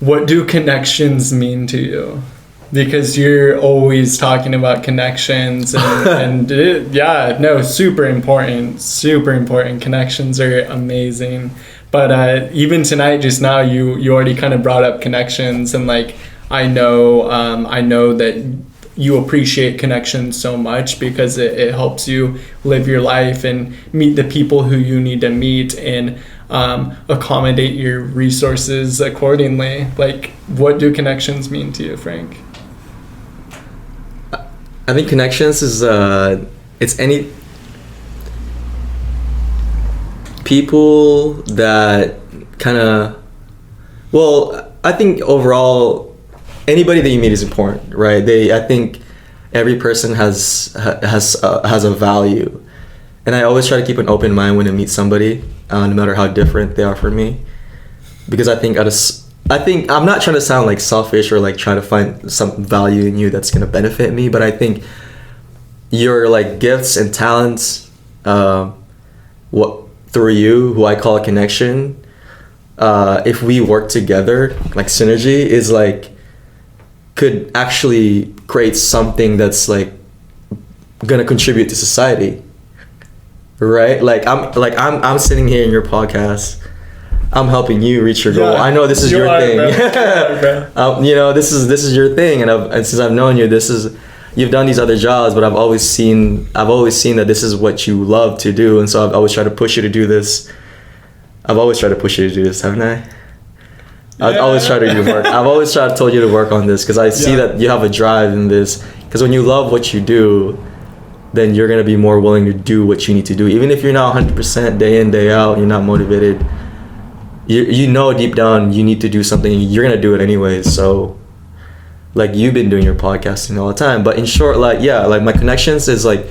what do connections mean to you? Because you're always talking about connections super important. Connections are amazing. But even tonight, just now, you already kind of brought up connections, and like I know that you appreciate connections so much because it helps you live your life and meet the people who you need to meet and accommodate your resources accordingly. Like, what do connections mean to you, Frank? I think connections is it's any people that kind of, well, I think overall anybody that you meet is important, right? I think every person has a value, and I always try to keep an open mind when I meet somebody, no matter how different they are from me, because I think I'm not trying to sound like selfish or like trying to find some value in you that's going to benefit me, but I think your like gifts and talents, through you, who I call a connection, if we work together, like synergy is like, could actually create something that's like gonna contribute to society, right? Like I'm sitting here in your podcast, I'm helping you reach your goal. I know this is your thing. This is your thing, and since I've known you, you've done these other jobs, but I've always seen that this is what you love to do, and so I've always tried to push you to do this. Haven't I? I've always tried to do work. I've always told you to work on this because I see that you have a drive in this. Because when you love what you do, then you're gonna be more willing to do what you need to do, even if you're not 100% day in day out. You're not motivated. You know deep down you need to do something. You're gonna do it anyways. So, like, you've been doing your podcasting all the time. But in short, like my connections is like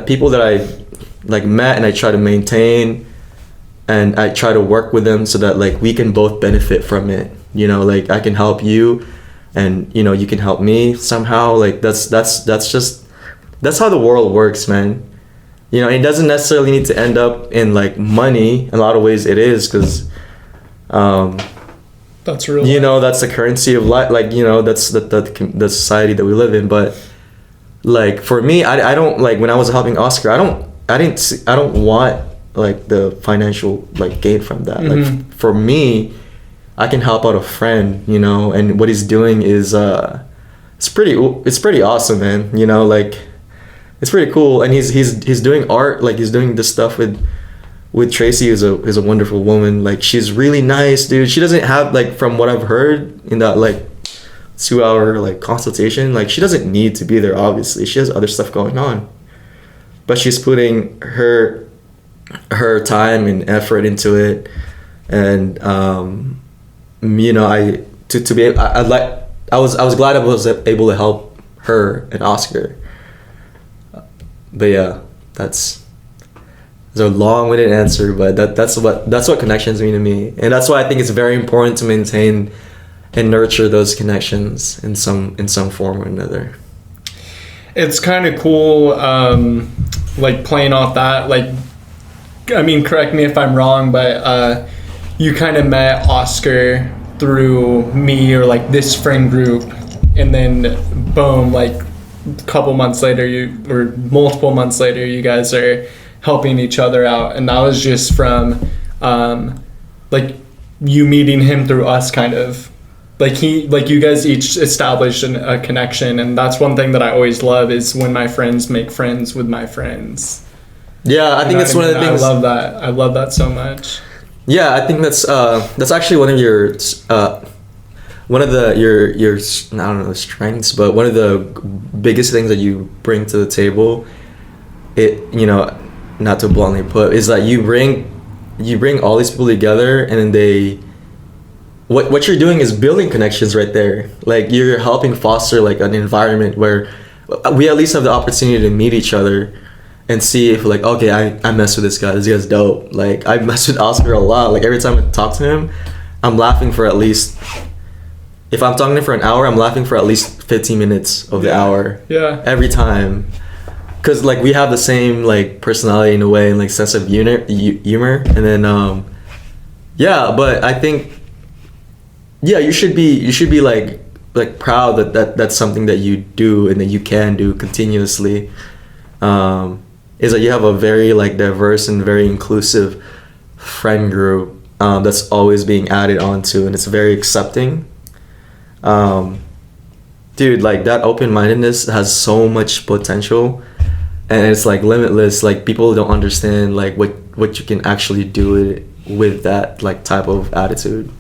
people that I like met and I try to maintain. And I try to work with them so that like we can both benefit from it. Like I can help you, and you can help me somehow. Like that's how the world works, man. It doesn't necessarily need to end up in like money. In a lot of ways, it is because, that's real. That's the currency of life. Like that's the society that we live in. But like for me, I don't like when I was helping Oscar. I don't want like the financial like gain from that. Mm-hmm. Like for me, I can help out a friend, and what he's doing is it's pretty awesome, man. Like it's pretty cool, and he's doing art. Like he's doing this stuff with Tracy, who's a wonderful woman. Like she's really nice, dude. She doesn't have, like, from what I've heard in that like 2-hour like consultation, like she doesn't need to be there. Obviously, she has other stuff going on, but she's putting her time and effort into it, and I was glad I was able to help her and Oscar. But yeah, that's a long-winded answer, but that's what connections mean to me, and that's why I think it's very important to maintain and nurture those connections in some form or another. It's kind of cool, like playing off that, like. I mean, correct me if I'm wrong, but you kind of met Oscar through me or like this friend group, and then boom, like a couple months later, or multiple months later, you guys are helping each other out, and that was just from like you meeting him through us, kind of. Like you guys each established a connection, and that's one thing that I always love is when my friends make friends with my friends. Yeah, I think that's one of the things. I love that so much. Yeah, I think that's actually one of your I don't know, strengths, but one of the biggest things that you bring to the table, not to bluntly put, is that you bring all these people together, and then what you're doing is building connections right there. Like you're helping foster like an environment where we at least have the opportunity to meet each other and see if like, okay, I mess with this guy's dope. Like I mess with Oscar a lot. Like every time I talk to him, I'm laughing for at least, if I'm talking to him for an hour, I'm laughing for at least 15 minutes of the hour. Yeah. Every time. Cause like we have the same like personality in a way, and like sense of humor. And then, but I think yeah, you should be like proud that's something that you do and that you can do continuously. Is that you have a very like diverse and very inclusive friend group that's always being added onto, and it's very accepting. Dude, like that open-mindedness has so much potential, and it's like limitless. Like people don't understand like what you can actually do with that like type of attitude.